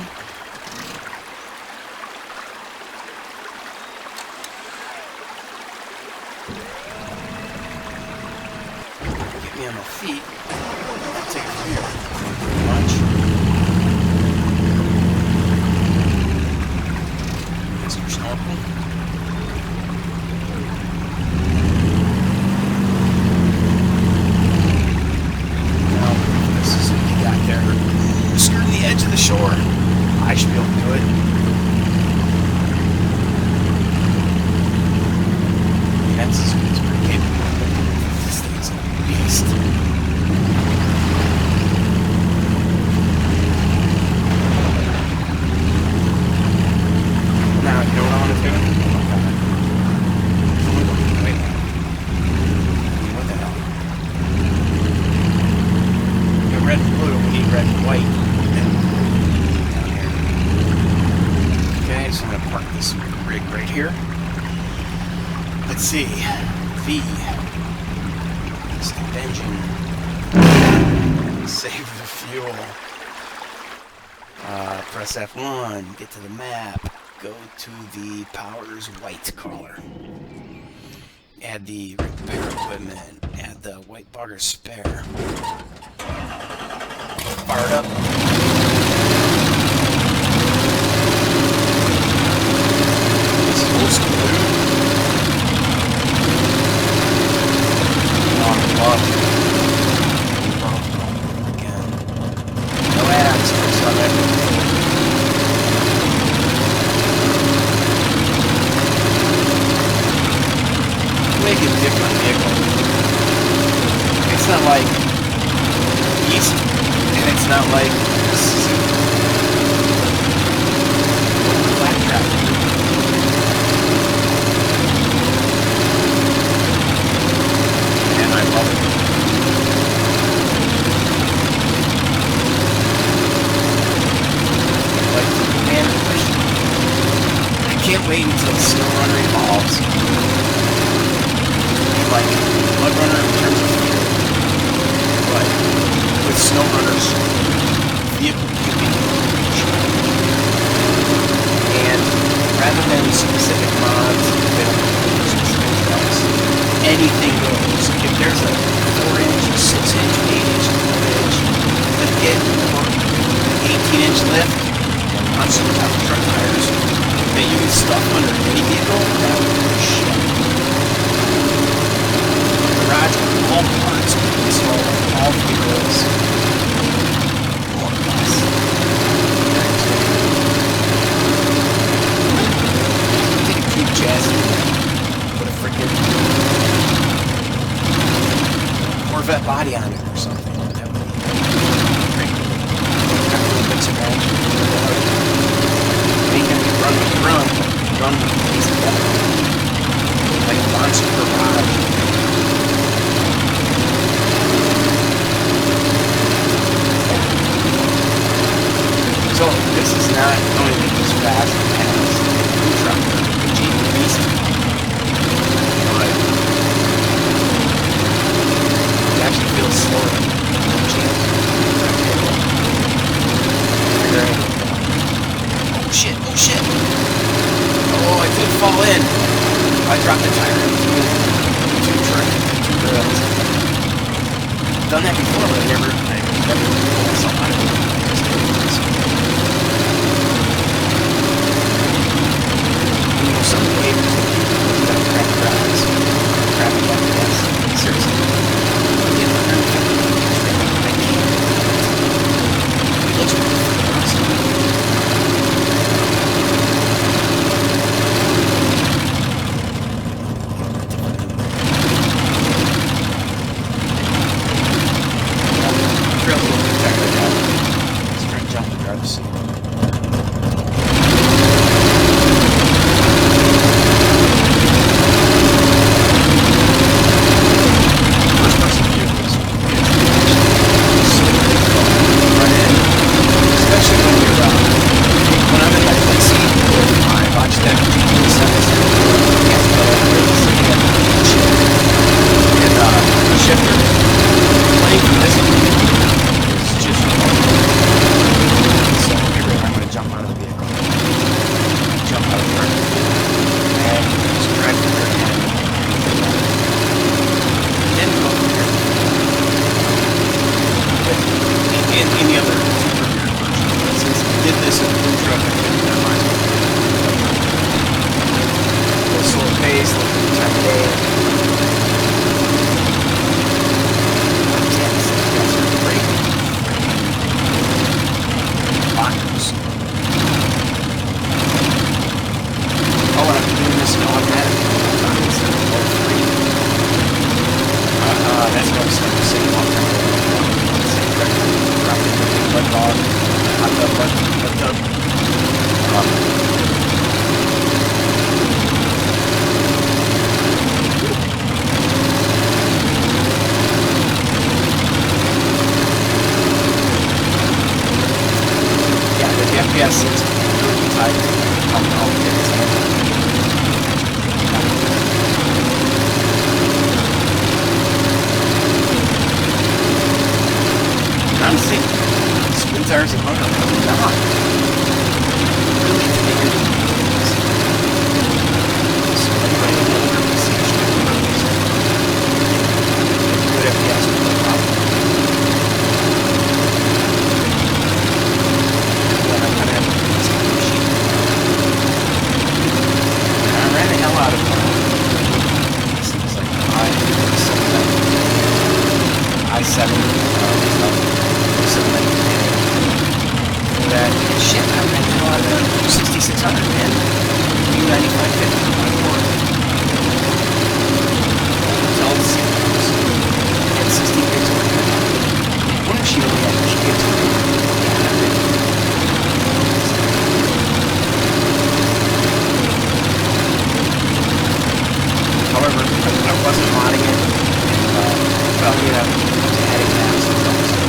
get me on my feet. I'll take it from here. Lunch. Mr. Snorkel. Skirting the edge of the shore. I should be able to do it. That's pretty capable. This thing's a beast. Now, you know what I want to do? Oh my God. Wait. What the hell? Red and blue, we need red and white. Okay, so I'm going to park this rig right here. Let's see. V. Stop engine. Save the fuel. Press F1. Get to the map. Go to the Powers White collar. Add the repair equipment. Add the white bugger spare. Fire it up. This is old school, dude. On the block. Again. No ads, folks, on that. Make a different vehicle. It's not like East. And it's not like this is a flat track. And I love it. Like, man, I can't wait until Snowrunner evolves. Like Mudrunner in terms of fear. But with SnowRunner's vehicle keeping, and rather than specific mods, they don't include specific trucks. Anything goes. If there's a 4-inch, 6-inch, 8-inch, 12-inch lift kit, or 18-inch lift on super tough truck tires that you can stuff under any vehicle, that would be shit. Garage with all parts installed on all vehicles. More or less. Take a cube chassis, put a freaking Corvette body on it or something. That would be great. Got a little mix and match. Ain't gonna be run with the piece of that. Like a monster garage. So this is not going to be as fast as the truck, the Jeep Beast, but it actually feels slower than the Jeep. Oh shit, oh shit! Oh, I did fall in. I dropped the tire into two rails. I've done that before, but I never pulled myself out of it. I just did this. Some waves. side. I'll get this handle. Honestly, Spintires and Mudrunner are not really demanding games. So anybody on the older PC should be able to use it. Good FPS with no problem. But I kind of have a PC machine. And I ran the hell out of this is like i7 that shit, I ran the hell out of the 6600 and U9550 on my board. All the CPUs. And 16 gigs of RAM. One machine only had 8 gigs of RAM. However, I wasn't modding it, and probably I was adding maps and stuff.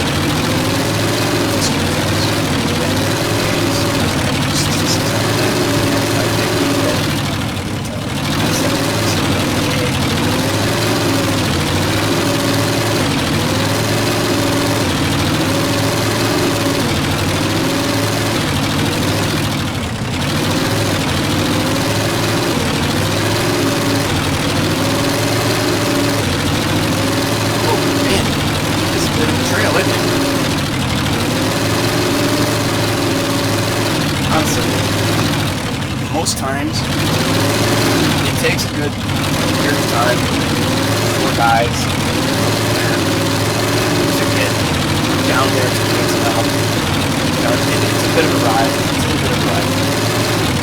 Most times, it takes a good period of time for guys to get down there to get some help. It's a bit of a ride.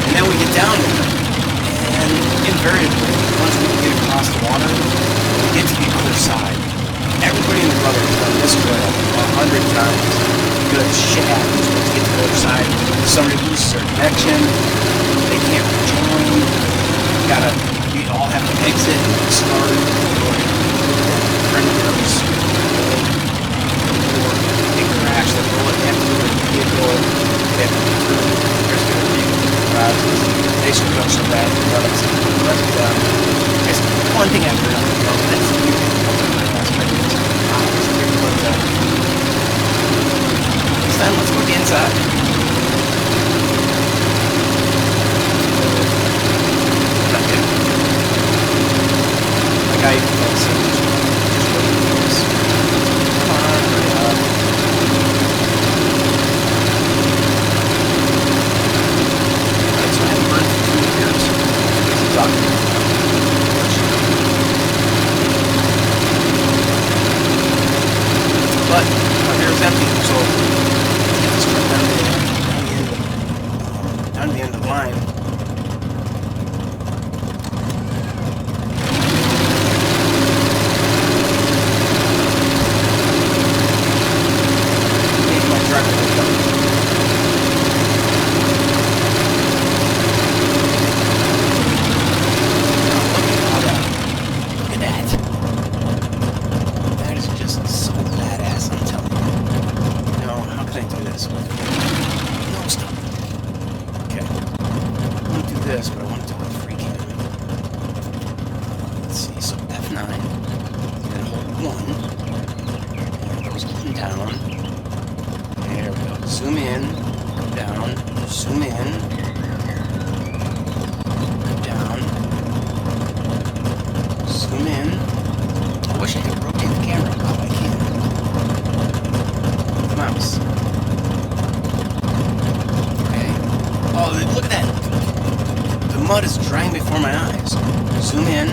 And then we get down there, and invariably, once we get across the water, we get to the other side. Everybody in the brother has done this trail 100 times. Good shit happens once you get to the other side. Somebody loses their connection. They can't rejoin. We all have to exit and restart. Friend of yours, or they crash, they roll it, they have to do their vehicle, they have to do there's going to be garages. They screwed up so bad, they run upset the rest of them. It's one thing after another. That's the aspect of this. This time, let's go to the inside. I fell asleep. Come on, hurry up. Alright, so I haven't burned for 2 years. It's documented. But my beer is empty, so let's run down to the end of the line. Zoom in, down, zoom in, down, zoom in. I wish I could rotate the camera. Oh, I can't. Mouse. Okay. Oh, look at that. The mud is drying before my eyes. Zoom in.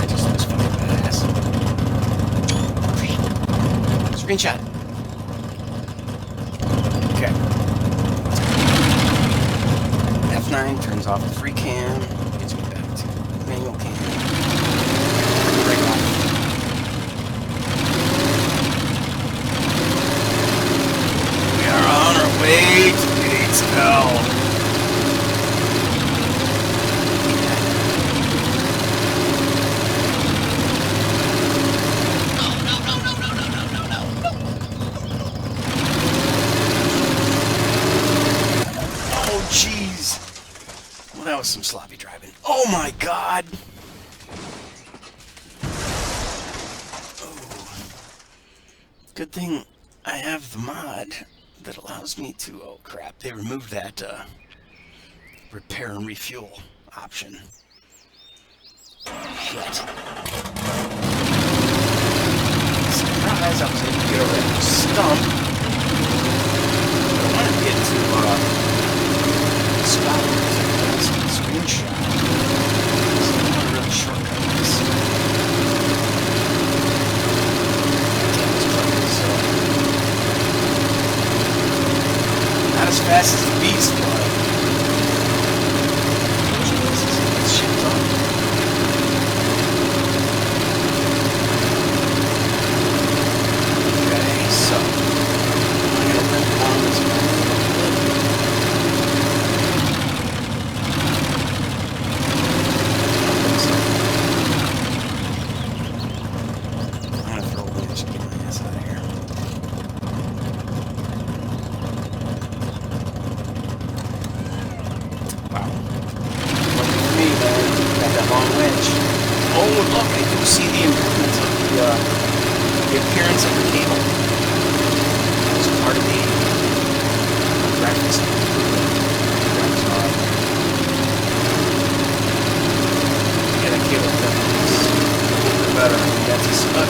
It just looks fucking badass. Screenshot. Okay. F9 turns off the free cam, gets me back to manual cam. Break off. We are on our way to Gates Hell. Jeez. Jeez. Well, that was some sloppy driving. Oh my God! Oh. Good thing I have the mod that allows me to... Oh crap, they removed that repair and refuel option. Shit. Surprise, I was able to get over that stump. I wanted to get to spot where there's a screenshot. So I don't want to really shortcut this. Damn, this truck is not as fast as the beast, but this shit's on.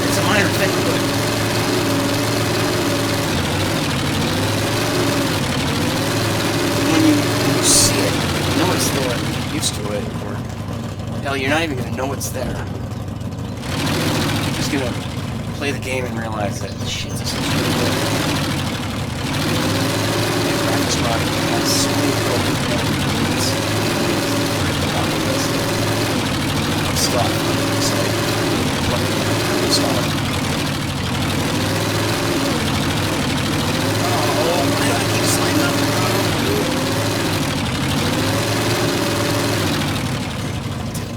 It's a minor thing, but when you see it, you know it's there, you're used to it, or hell, you're not even going to know it's there. You're just going to play the game and realize that, shit, this is really good. And practice mod has so many broken points. I'm stuck. It's like, oh, why do I keep sliding up the road?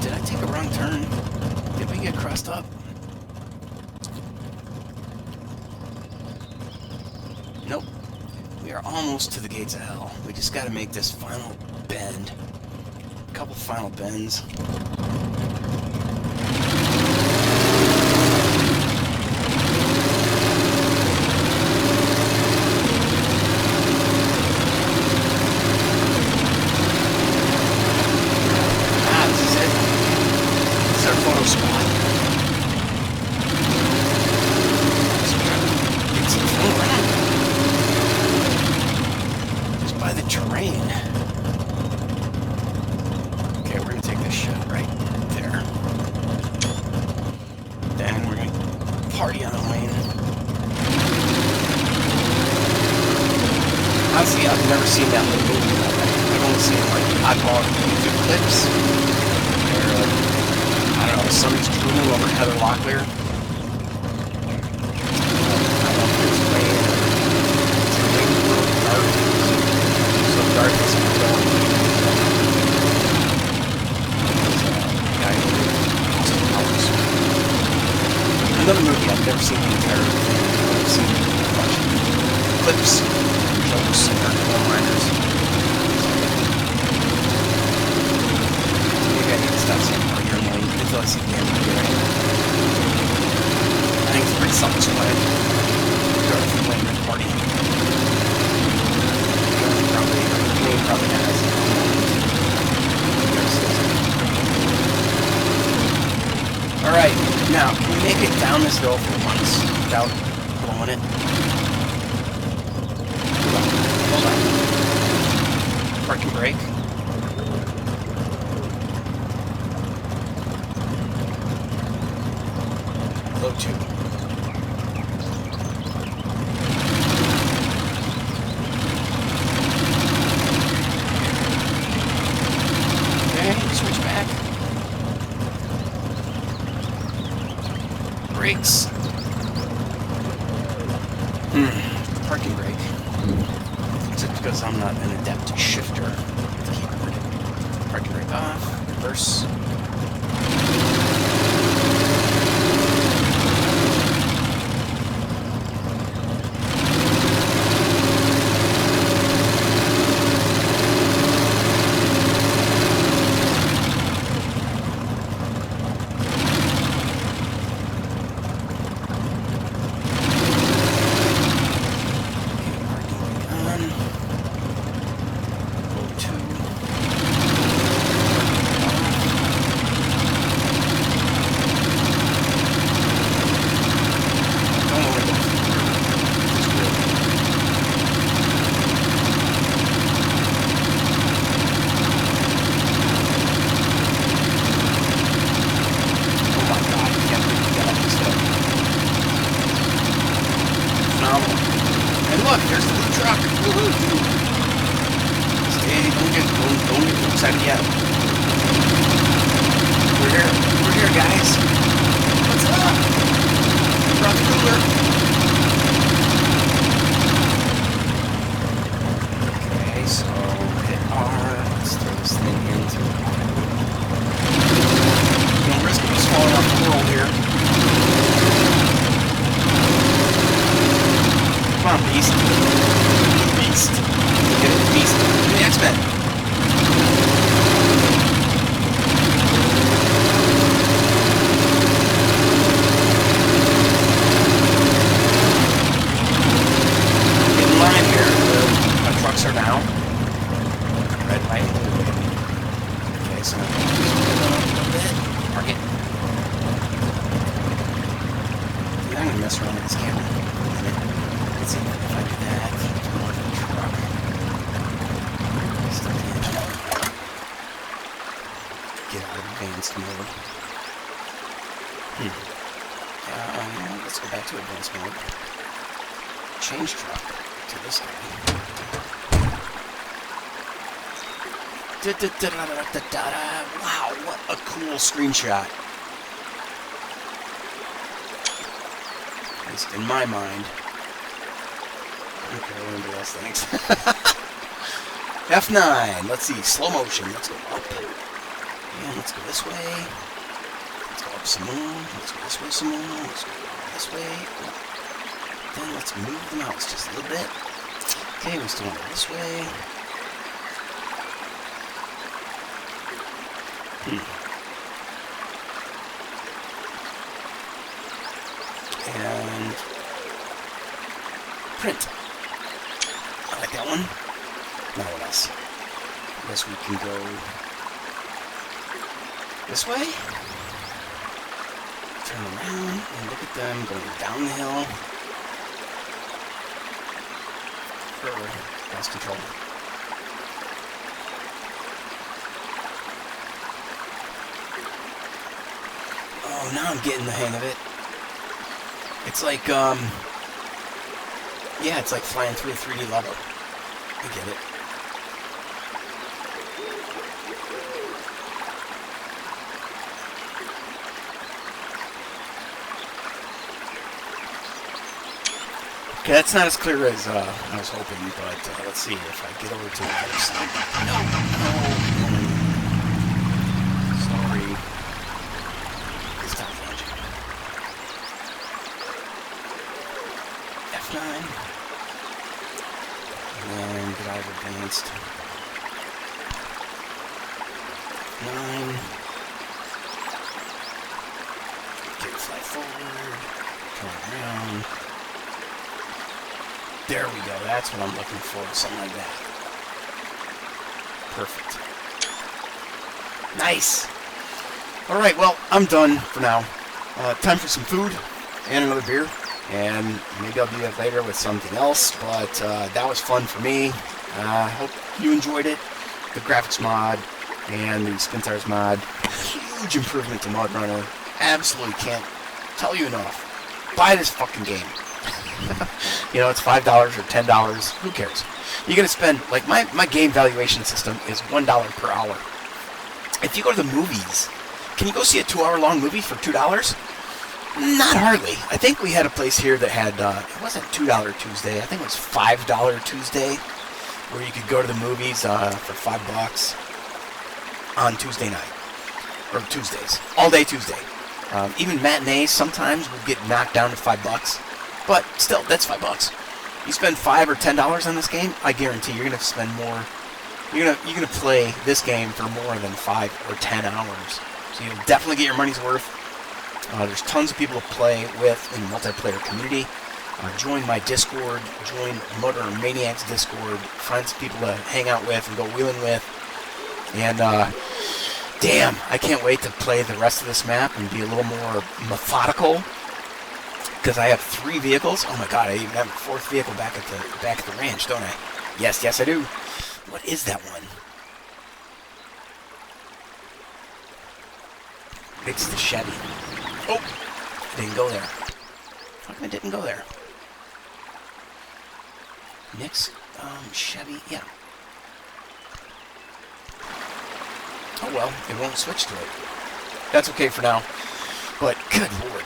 Did I take a wrong turn? Did we get crossed up? Nope. We are almost to the gates of hell. We just got to make this final bend. A couple final bends. Honestly, I've never seen that movie. I've only seen like oddball YouTube clips where, I don't know, somebody's drooling over Heather Locklear. I don't know if it's rain or it's raining real dark. So dark it's going. Guy who Austin Powers. Another movie I've never seen the entire thing. I've seen a bunch of clips. Jokes and one-liners. Maybe I need to stop saying party or annoying until I see the game right. I think it's pretty self-explanatory. Dorothy playing the party. Dorothy probably has. Alright, now, can we make it down this hill for once without blowing it? Hold on. Parking brake. Low 2. Okay, switch back. Brakes. Parking brake. Because I'm not an adept shifter with the keyboard. Parking brake off, reverse. excited yet. We're here. We're here, guys. What's up? We brought the cooler. Okay, so hit R. Let's throw this thing into the water. No risk of us falling off the world here. Come on, beast. Beast. Get it, beast. Give me the X-Men. Get in line here. My trucks are down. Red light. Okay, so I'm going to zoom it up a little bit. Park it. Yeah, I'm going to mess around with this camera. Let's see if I do that. More of the truck. Start the engine. Get out of advanced mode. Let's go back to advanced mode. Change truck to this guy. Wow, what a cool screenshot. At least in my mind. Okay, anybody else thinks. F9. Let's see. Slow motion. Let's go up. And let's go this way. Let's go up some more. Let's go this way some more. Let's go this way. Then let's move the mouse just a little bit. Okay, we still want to go this way. And print. I like that one. Now what else? I guess we can go this way. Turn around and look at them going down the hill. Lost control. Oh, now I'm getting the hang of it. It's like, yeah, it's like flying through a 3D level. I get it. Okay, that's not as clear as I was hoping, but let's see if I get over to the other side. No. Sorry. Stop launching. F9. And get out of advanced. 9. Get fly forward. Turn around. There we go. That's what I'm looking for. Something like that. Perfect. Nice. All right. Well, I'm done for now. Time for some food and another beer. And maybe I'll do that later with something else. But that was fun for me. Hope you enjoyed it. The graphics mod and the Spintires mod. Huge improvement to Mudrunner. Absolutely can't tell you enough. Buy this fucking game. You know, it's $5 or $10. Who cares? You're going to spend, like, my game valuation system is $1 per hour. If you go to the movies, can you go see a 2-hour-long movie for $2? Not hardly. I think we had a place here that had, it wasn't $2 Tuesday. I think it was $5 Tuesday, where you could go to the movies for $5 on Tuesday night. Or Tuesdays. All day Tuesday. Even matinees sometimes would get knocked down to $5. But still, that's $5. You spend $5 or $10 on this game, I guarantee you're gonna spend more. You're gonna play this game for more than 5 or 10 hours. So you'll definitely get your money's worth. There's tons of people to play with in the multiplayer community. Join my Discord. Join Mudrunner Maniac's Discord. Find some people to hang out with and go wheeling with. And damn, I can't wait to play the rest of this map and be a little more methodical. Because I have 3 vehicles. Oh my god, I even have a 4th vehicle back at the ranch, don't I? Yes, I do. What is that one? It's the Chevy. Oh, didn't go there. How come it didn't go there? Next, Chevy, yeah. well, it won't switch to it. That's okay for now. But good lord,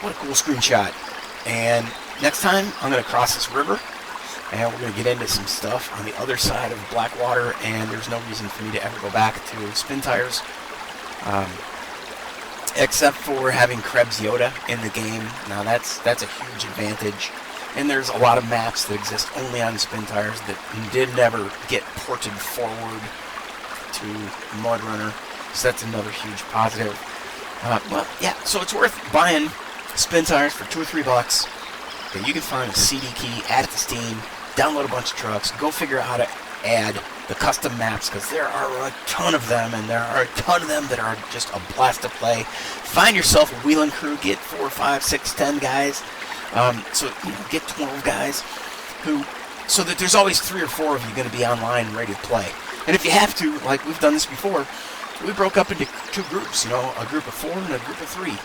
what a cool screenshot. And next time, I'm going to cross this river, and we're going to get into some stuff on the other side of Blackwater, and there's no reason for me to ever go back to Spintires, except for having Krebs Yoda in the game. Now that's a huge advantage, and there's a lot of maps that exist only on Spintires that did never get ported forward to Mudrunner, so that's another huge positive. Well, yeah, so it's worth buying Spintires for $2 or $3. Okay, you can find a CD key, add it to Steam, download a bunch of trucks, go figure out how to add the custom maps, because there are a ton of them, and there are a ton of them that are just a blast to play. Find yourself a wheeling crew, get 4, 5, 6, 10 guys, so get 12 guys, so that there's always 3 or 4 of you going to be online ready to play. And if you have to, like we've done this before, we broke up into 2 groups, a group of 4 and a group of 3.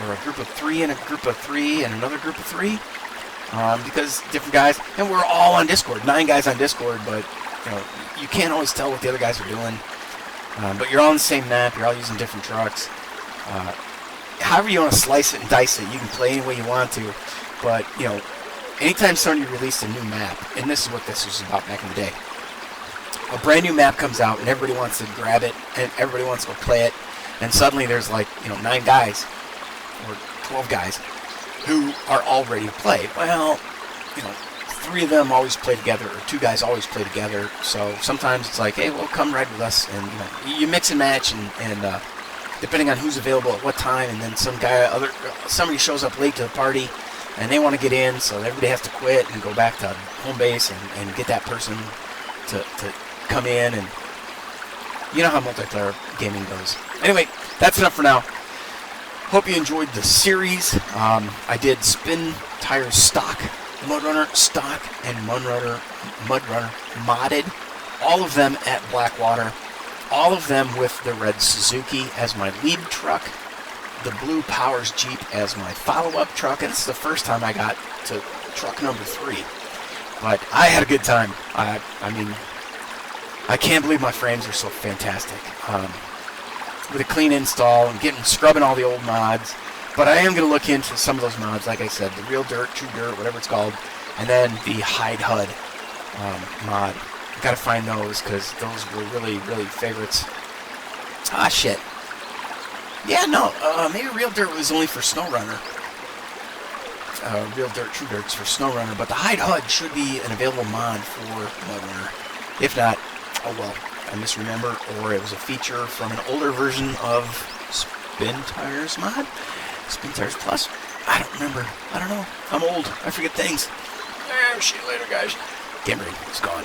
Or a group of 3 and a group of 3 and another group of 3. Because different guys, and we're all on Discord, 9 guys on Discord, but you can't always tell what the other guys are doing. But you're all on the same map, you're all using different trucks. However you want to slice it and dice it, you can play any way you want to. But, anytime somebody released a new map, and this is what this was about back in the day, a brand new map comes out and everybody wants to grab it and everybody wants to go play it, and suddenly there's 9 guys or 12 guys who are all ready to play. Well, 3 of them always play together, or 2 guys always play together, so sometimes it's like, hey, well, come ride with us, and you mix and match, and depending on who's available at what time, and then somebody shows up late to the party and they want to get in, so everybody has to quit and go back to home base and get that person to come in, and you know how multiplayer gaming goes. Anyway, that's enough for now. Hope you enjoyed the series. I did Spintires stock, Mudrunner stock, and Mudrunner modded. All of them at Blackwater. All of them with the red Suzuki as my lead truck, the blue Powers Jeep as my follow-up truck, and it's the first time I got to truck number 3. But I had a good time. I mean, I can't believe my frames are so fantastic. With a clean install and scrubbing all the old mods. But I am going to look into some of those mods, like I said, the Real Dirt, True Dirt, whatever it's called, and then the Hide HUD mod. Got to find those, because those were really, really favorites. Ah, shit. Yeah, no, maybe Real Dirt was only for SnowRunner. Real Dirt, True Dirt's for SnowRunner, but the Hide HUD should be an available mod for Mudrunner. If not, oh well, I misremember, or it was a feature from an older version of Spintires mod? Spintires Plus? I don't remember. I don't know. I'm old. I forget things. See you later, guys. GameBrain is gone.